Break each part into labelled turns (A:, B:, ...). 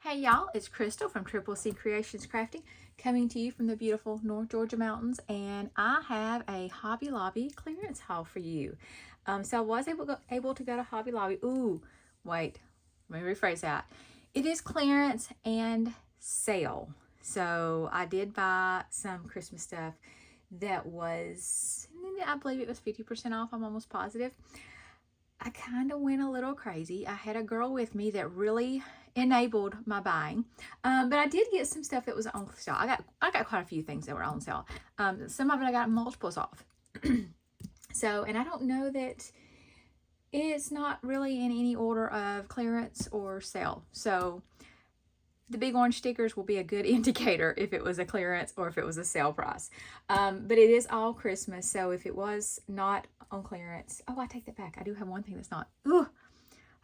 A: Hey y'all, it's Crystal from Triple C Creations Crafting coming to you from the beautiful North Georgia mountains, and I have a Hobby Lobby clearance haul for you. So I was able to go to Hobby Lobby. Ooh, wait, let me rephrase that. It is clearance and sale. So I did buy some Christmas stuff that was, I believe it was 50% off. I'm almost positive. I kind of went a little crazy. I had a girl with me that really enabled my buying, but I did get some stuff that was on sale. I got quite a few things that were on sale. Some of it I got multiples off. So, and I don't know that it's not really in any order of clearance or sale. So the big orange stickers will be a good indicator if it was a clearance or if it was a sale price. But it is all Christmas, so if it was not on clearance, oh, I take that back. I do have one thing that's not. Ooh,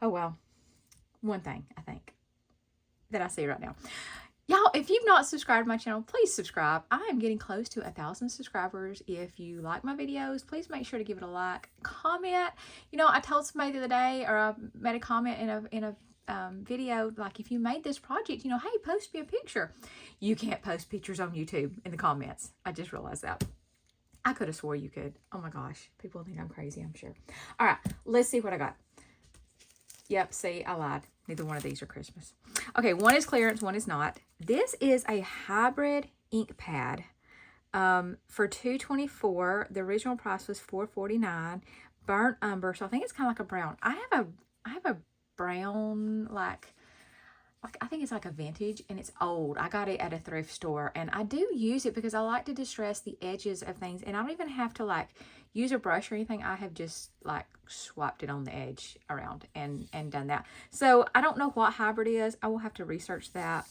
A: oh well, one thing I think that I see right now. Y'all, if you've not subscribed to my channel, please subscribe. I am getting close to 1,000 subscribers. If you like my videos, please make sure to give it a like, comment. You know, I told somebody the other day, or I made a comment in a video, like, if you made this project, you know, hey, post me a picture. You can't post pictures on YouTube in the comments. I just realized that. I could have swore you could. Oh my gosh, people think I'm crazy, I'm sure. All right, let's see what I got. Yep, see, I lied. Neither one of these are Christmas. Okay, one is clearance, one is not. This is a hybrid ink pad for $2.24. The original price was $4.49. Burnt umber, so I think it's kind of like a brown. I have a brown, like I think it's like a vintage, and it's old. I got it at a thrift store, and I do use it because I like to distress the edges of things, and I don't even have to like use a brush or anything. I have just like swapped it on the edge around and done that. So I don't know what hybrid is. I will have to research that.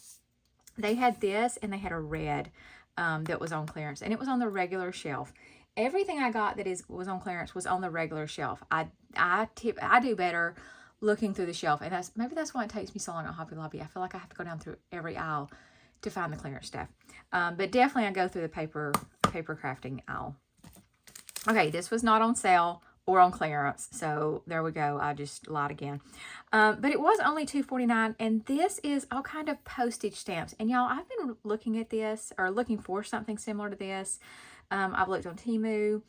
A: They had this, and they had a red that was on clearance, and it was on the regular shelf. Everything I got that was on clearance was on the regular shelf. I do better looking through the shelf, and maybe that's why it takes me so long at Hobby Lobby. I feel like I have to go down through every aisle to find the clearance stuff. But definitely I go through the paper crafting aisle. Okay, this was not on sale or on clearance, so there we go. I just lied again. But it was only $2.49, and this is all kind of postage stamps. And y'all, I've been looking at this, or looking for something similar to this. I've looked on Temu.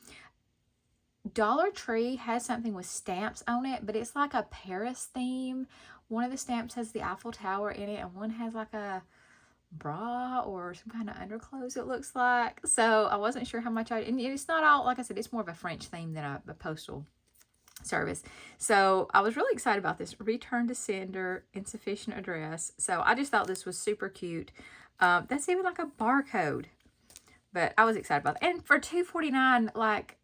A: Dollar Tree has something with stamps on it, but it's like a Paris theme. One of the stamps has the Eiffel Tower in it, and one has like a bra or some kind of underclothes, it looks like. So I wasn't sure how much and it's not all, like I said, it's more of a French theme than a postal service. So I was really excited about this. Return to sender, insufficient address. So I just thought this was super cute. That's even like a barcode, but I was excited about it. And for $2.49, like,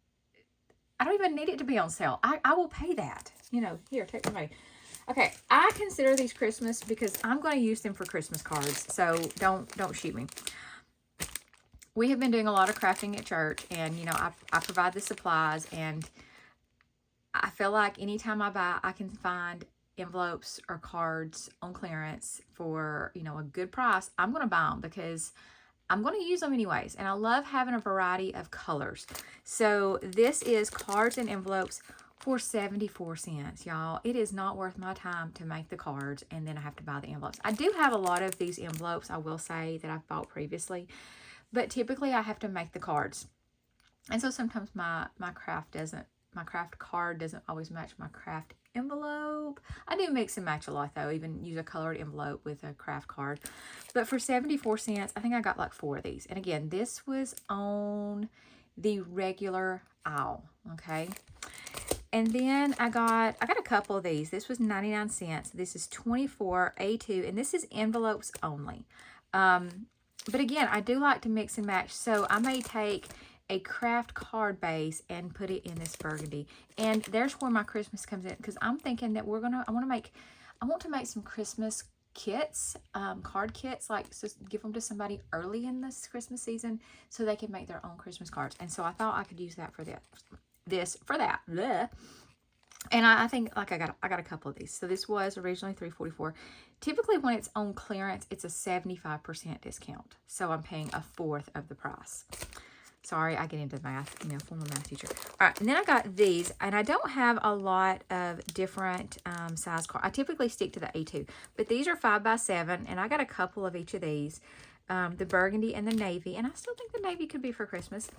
A: I don't even need it to be on sale. I will pay that. You know, here, take the money. Okay, I consider these Christmas because I'm going to use them for Christmas cards. So don't shoot me. We have been doing a lot of crafting at church, and you know, I provide the supplies, and I feel like anytime I buy, I can find envelopes or cards on clearance for, you know, a good price. I'm going to buy them because I'm going to use them anyways, and I love having a variety of colors. So this is cards and envelopes for 74 cents, y'all. It is not worth my time to make the cards, and then I have to buy the envelopes. I do have a lot of these envelopes, I will say, that I've bought previously, but typically I have to make the cards. And so sometimes my craft card doesn't always match my craft envelope. I do mix and match a lot though, even use a colored envelope with a craft card. But for 74 cents, I think I got like 4 of these. And again, this was on the regular aisle, okay? And then I got a couple of these. This was 99 cents. This is 24 A2, and this is envelopes only. But again, I do like to mix and match. So I may take a craft card base and put it in this burgundy. And there's where my Christmas comes in, because I'm thinking that I want to make some Christmas kits, card kits, like, so give them to somebody early in this Christmas season so they can make their own Christmas cards. And so I thought I could use that for that. Blech. And I think, like, I got a couple of these. So this was originally $3.44. Typically when it's on clearance, it's a 75% discount. So I'm paying a fourth of the price. Sorry, I get into math, former math teacher. All right, and then I got these, and I don't have a lot of different size cards. I typically stick to the A2, but these are 5x7, and I got a couple of each of these, the burgundy and the navy, and I still think the navy could be for Christmas.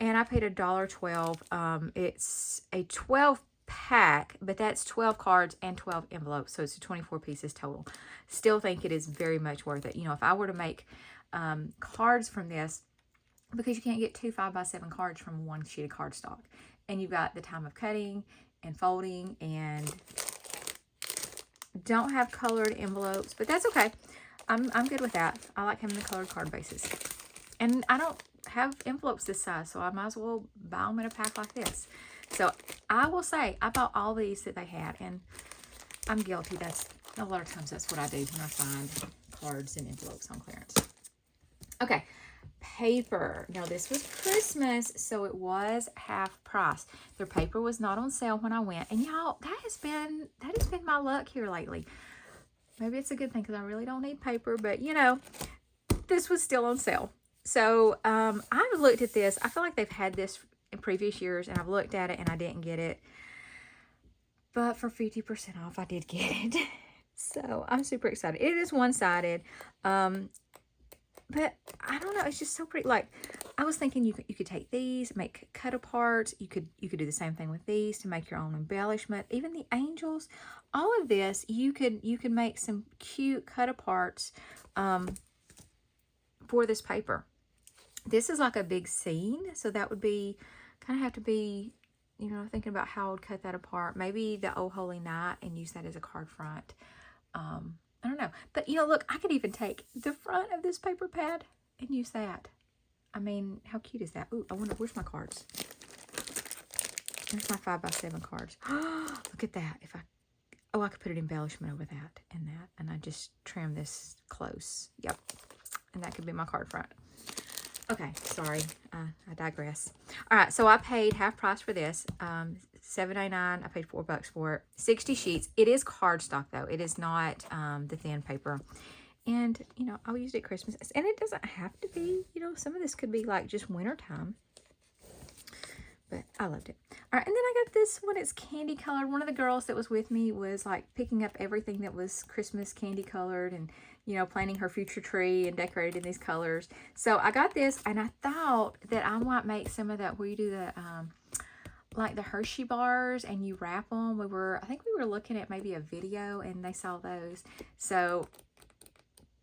A: And I paid $1.12. It's a 12 pack, but that's 12 cards and 12 envelopes, so it's 24 pieces total. Still think it is very much worth it. If I were to make cards from this, because you can't get 2 5x7 cards from one sheet of cardstock. And you've got the time of cutting and folding, and don't have colored envelopes, but that's okay. I'm good with that. I like having the colored card bases. And I don't have envelopes this size, so I might as well buy them in a pack like this. So I will say, I bought all these that they had, and I'm guilty. That's a lot of times that's what I do when I find cards and envelopes on clearance. Okay. Paper. Now this was Christmas, so it was half price. Their paper was not on sale when I went, and y'all, that has been my luck here lately. Maybe it's a good thing because I really don't need paper, but this was still on sale. So I've looked at this. I feel like they've had this in previous years, and I've looked at it and I didn't get it, but for 50% off I did get it. So I'm super excited. It is one-sided. But I don't know, it's just so pretty. Like, I was thinking you could take these, make cut aparts. You could do the same thing with these to make your own embellishment. Even the angels, all of this, you could make some cute cut aparts for this paper. This is like a big scene, so that would be kind of have to be, thinking about how I would cut that apart. Maybe the Oh Holy Night and use that as a card front. I don't know. But, look, I could even take the front of this paper pad and use that. I mean, how cute is that? Ooh, I wonder, where's my cards? There's my 5x7 cards. Look at that. I could put an embellishment over that. And I just trim this close. Yep. And that could be my card front. Okay, sorry. I digress. All right, so I paid half price for this. $7.99. I paid $4 for it. 60 sheets. It is cardstock though. It is not the thin paper. And I'll use it at Christmas. And it doesn't have to be. Some of this could be like just winter time. But I loved it. All right, and then I got this one. It's candy colored. One of the girls that was with me was like picking up everything that was Christmas candy colored and planting her future tree and decorated in these colors. So I got this, and I thought that I might make some of that where you do the like the Hershey bars and you wrap them. I think we were looking at maybe a video and they saw those. So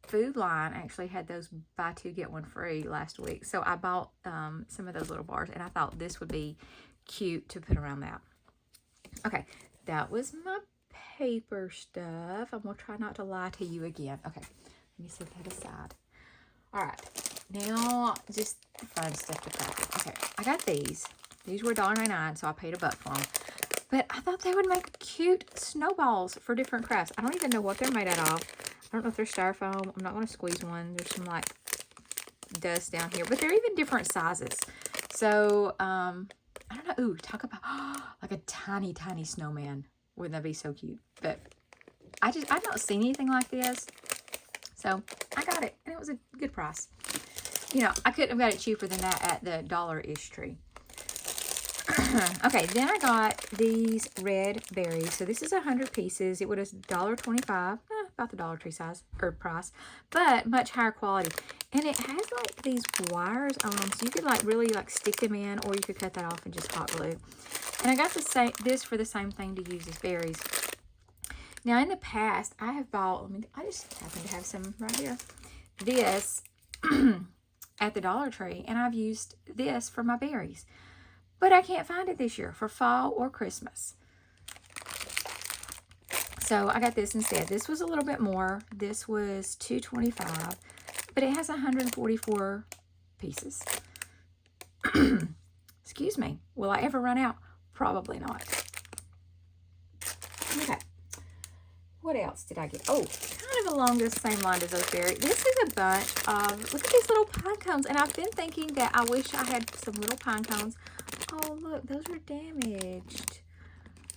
A: Food Line actually had those buy two get one free last week. So I bought some of those little bars, and I thought this would be cute to put around that. Okay, that was my paper stuff. I'm gonna try not to lie to you again. Okay, let me set that aside. All right, now just the fun stuff to craft. Okay, I got these. These were $1.99, so I paid $1 for them. But I thought they would make cute snowballs for different crafts. I don't even know what they're made out of. I don't know if they're styrofoam. I'm not going to squeeze one. There's some like dust down here, but they're even different sizes. So, I don't know. Ooh, talk about like a tiny, tiny snowman. Wouldn't that be so cute? But I've not seen anything like this. So I got it, and it was a good price. I couldn't have got it cheaper than that at the dollar-ish tree. Okay, then I got these red berries. So this is 100 pieces. It was $1.25, about the Dollar Tree size or price, but much higher quality. And it has like these wires on them, so you could like really like stick them in, or you could cut that off and just hot glue. And I got this for the same thing to use as berries. Now in the past, I have bought. I just happen to have some right here. This at the Dollar Tree, and I've used this for my berries. But I can't find it this year for fall or Christmas. So I got this instead. This was a little bit more. This was $2.25, but it has 144 pieces. Excuse me. Will I ever run out? Probably not. Okay. What else did I get? Oh, kind of along the same line as those berries. This is a bunch of, look at these little pine cones. And I've been thinking that I wish I had some little pine cones. Oh, look, those are damaged.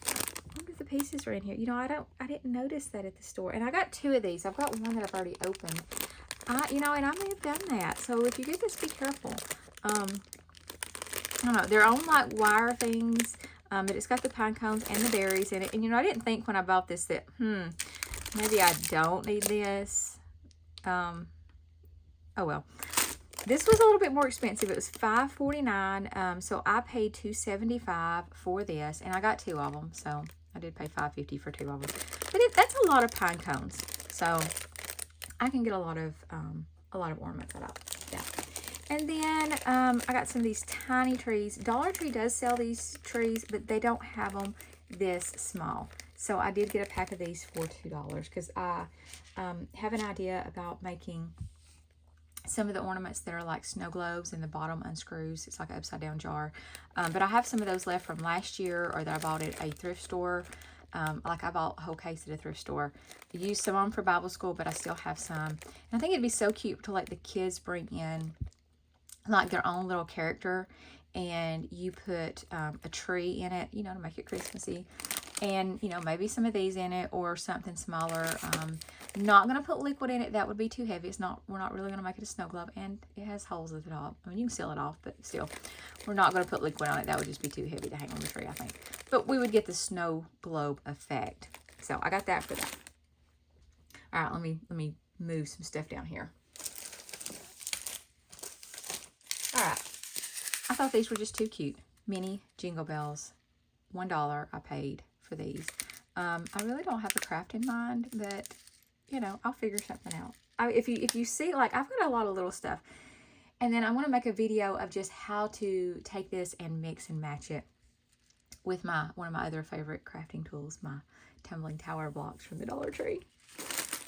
A: I wonder if the pieces are in here. I didn't notice that at the store. And I got 2 of these. I've got one that I've already opened. And I may have done that. So if you get this, be careful. I don't know, they're on like wire things, but it's got the pine cones and the berries in it. And you know, I didn't think when I bought this that, maybe I don't need this. Oh well. This was a little bit more expensive. It was $5.49. So I paid $2.75 for this, and I got 2 of them. So I did pay $5.50 for 2 of them. But that's a lot of pine cones. So I can get a lot of ornaments out of it. Yeah. And then I got some of these tiny trees. Dollar Tree does sell these trees, but they don't have them this small. So I did get a pack of these for $2 because I have an idea about making some of the ornaments that are like snow globes and the bottom unscrews. It's like an upside down jar. But I have some of those left from last year, or that I bought at a thrift store. Like I bought a whole case at a thrift store. I used some of them for Bible school, but I still have some. And I think it'd be so cute to let the kids bring in like their own little character, and you put a tree in it, you know, to make it Christmassy. And, you know, maybe some of these in it or something smaller. Not going to put liquid in it. That would be too heavy. We're not really going to make it a snow globe. And it has holes at the top. I mean, you can seal it off, but still, we're not going to put liquid on it. That would just be too heavy to hang on the tree, I think. But we would get the snow globe effect. So I got that for that. All right, let me move some stuff down here. All right. I thought these were just too cute. Mini jingle bells. $1 I paid for these. I really don't have a craft in mind, but you know, I'll figure something out. If you see, like, I've got a lot of little stuff, and then I want to make a video of just how to take this and mix and match it with one of my other favorite crafting tools, my tumbling tower blocks from the Dollar Tree.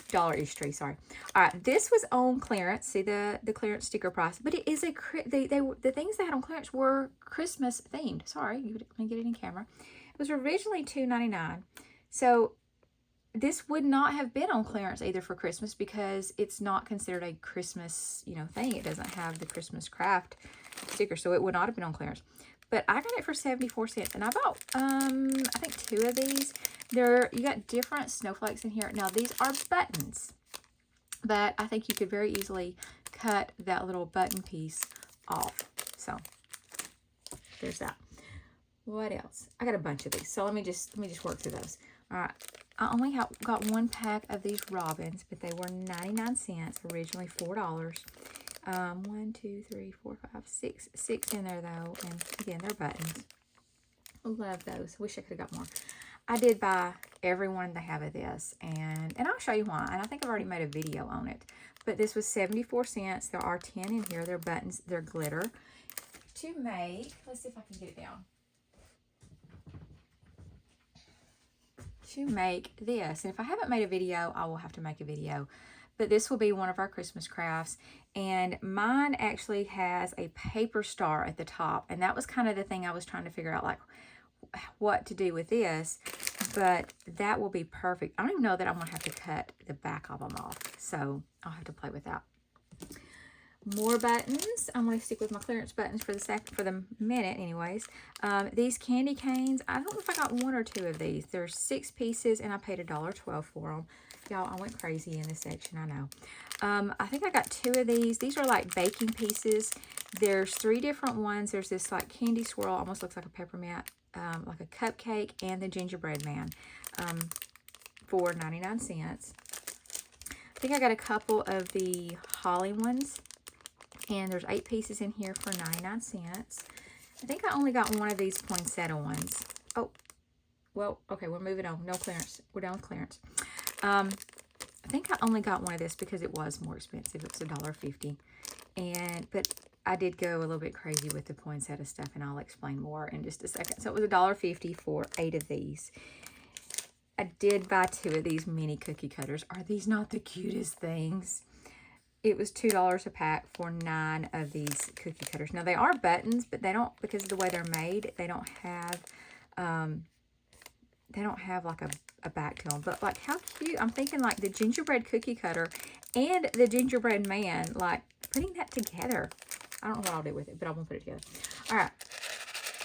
A: Dollar-ish tree, sorry. All right, this was on clearance. See the clearance sticker price, but it is the things they had on clearance were Christmas themed. Sorry, let me get it in camera. It was originally $2.99. So this would not have been on clearance either for Christmas, because it's not considered a Christmas, you know, thing. It doesn't have the Christmas craft sticker, so it would not have been on clearance. But I got it for 74 cents, and I bought, I think 2 of these. You got different snowflakes in here. Now, these are buttons, but I think you could very easily cut that little button piece off. So, there's that. What else? I got a bunch of these, so let me just work through those. All right. I only got 1 pack of these robins, but they were 99 cents, originally $4. 1, 2, 3, 4, 5, 6. 6 in there, though. And again, they're buttons. Love those. Wish I could have got more. I did buy every one they have of this. And I'll show you why. And I think I've already made a video on it. But this was 74 cents. There are 10 in here. They're buttons. They're glitter. To make, let's see if I can get it down. To make this. And if I haven't made a video, I will have to make a video. But this will be one of our Christmas crafts. And mine actually has a paper star at the top. And that was kind of the thing I was trying to figure out, like, what to do with this. But that will be perfect. I don't even know that I'm going to have to cut the back of them off. So I'll have to play with that. More buttons. I'm going to stick with my clearance buttons for the minute anyways. These candy canes. I don't know if I got 1 or 2 of these. There's 6 pieces and I paid $1.12 for them. Y'all, I went crazy in this section, I know. I think I got 2 of these. These are like baking pieces. There's 3 different ones. There's this like candy swirl, almost looks like a peppermint, like a cupcake, and the gingerbread man for 99 cents. I think I got a couple of the holly ones. And there's 8 pieces in here for 99 cents. I think I only got 1 of these poinsettia ones. Oh, well, okay, we're moving on. No clearance. We're done with clearance. I think I only got 1 of this because it was more expensive. It was $1.50. But I did go a little bit crazy with the poinsettia stuff, and I'll explain more in just a second. So it was $1.50 for 8 of these. I did buy 2 of these mini cookie cutters. Are these not the cutest things? It was $2 a pack for 9 of these cookie cutters. Now, they are buttons, but they don't, because of the way they're made, they don't have like a back to them. But, like, how cute. I'm thinking, like, the gingerbread cookie cutter and the gingerbread man, like, putting that together. I don't know what I'll do with it, but I'm going to put it together. All right.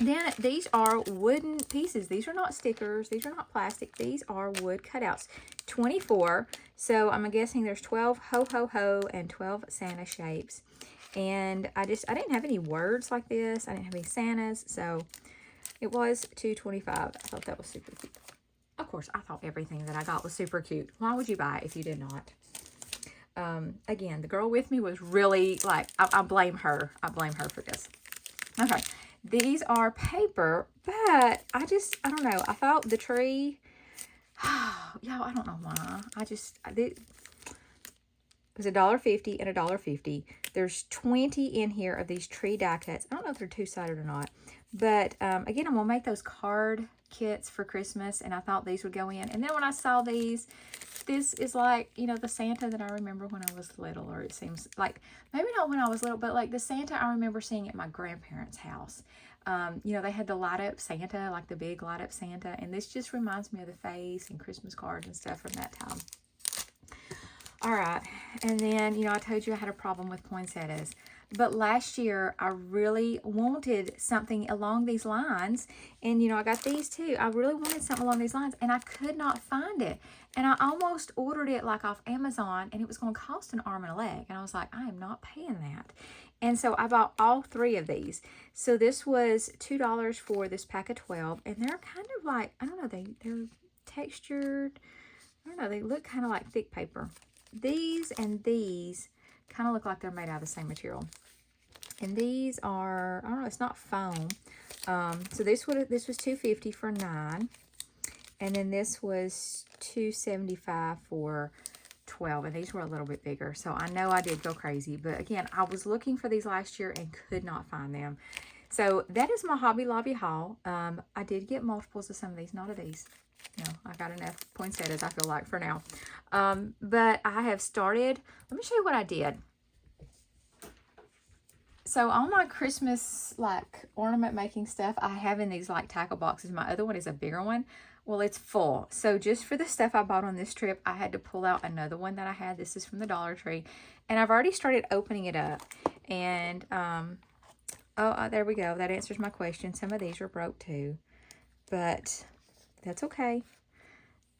A: Then these are wooden pieces. These are not stickers. These are not plastic. These are wood cutouts. 24. So I'm guessing there's 12 ho ho ho and 12 Santa shapes. And I didn't have any words like this. I didn't have any Santas. So it was $2.25. I thought that was super cute. Of course, I thought everything that I got was super cute. Why would you buy it if you did not? Again, the girl with me was really like, I blame her. I blame her for this. Okay. These are paper, but I don't know. I thought the tree, y'all, I don't know why. It was $1.50 and $1.50. There's 20 in here of these tree die cuts. I don't know if they're two-sided or not. But, again, I'm going to make those card kits for Christmas, and I thought these would go in. And then when I saw these, this is like, you know, the Santa that I remember when I was little, or it seems like, maybe not when I was little, but like the Santa I remember seeing at my grandparents' house. You know, they had the light-up Santa, like the big light-up Santa, and this just reminds me of the face and Christmas cards and stuff from that time. All right, and then, you know, I told you I had a problem with poinsettias. But last year, I really wanted something along these lines. And, you know, I got these too. I really wanted something along these lines, and I could not find it. And I almost ordered it like off Amazon, and it was going to cost an arm and a leg. And I was like, I am not paying that. And so I bought all 3 of these. So this was $2 for this pack of 12. And they're kind of like, I don't know, they're textured. I don't know, they look kind of like thick paper. These and these kind of look like they're made out of the same material. And these are, I don't know, it's not foam. So this was $2.50 for 9. And then this was $2.75 for 12. And these were a little bit bigger. So I know I did go crazy. But again, I was looking for these last year and could not find them. So that is my Hobby Lobby haul. I did get multiples of some of these, not of these. No, I got enough poinsettias, I feel like, for now. But I have started, let me show you what I did. So on my Christmas, like, ornament making stuff, I have in these, like, tackle boxes. My other one is a bigger one. Well, it's full. So just for the stuff I bought on this trip, I had to pull out another one that I had. This is from the Dollar Tree. And I've already started opening it up. And, there we go. That answers my question. Some of these are broke too. But that's okay.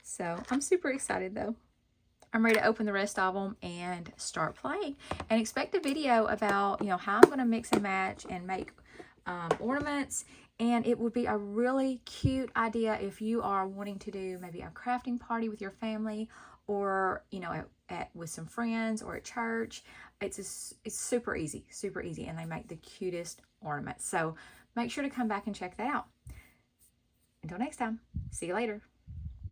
A: So I'm super excited though. I'm ready to open the rest of them and start playing. And expect a video about, you know, how I'm going to mix and match and make ornaments. And it would be a really cute idea if you are wanting to do maybe a crafting party with your family, or, you know, with some friends, or at church. It's super easy, and they make the cutest ornaments. So make sure to come back and check that out. Until next time, see you later.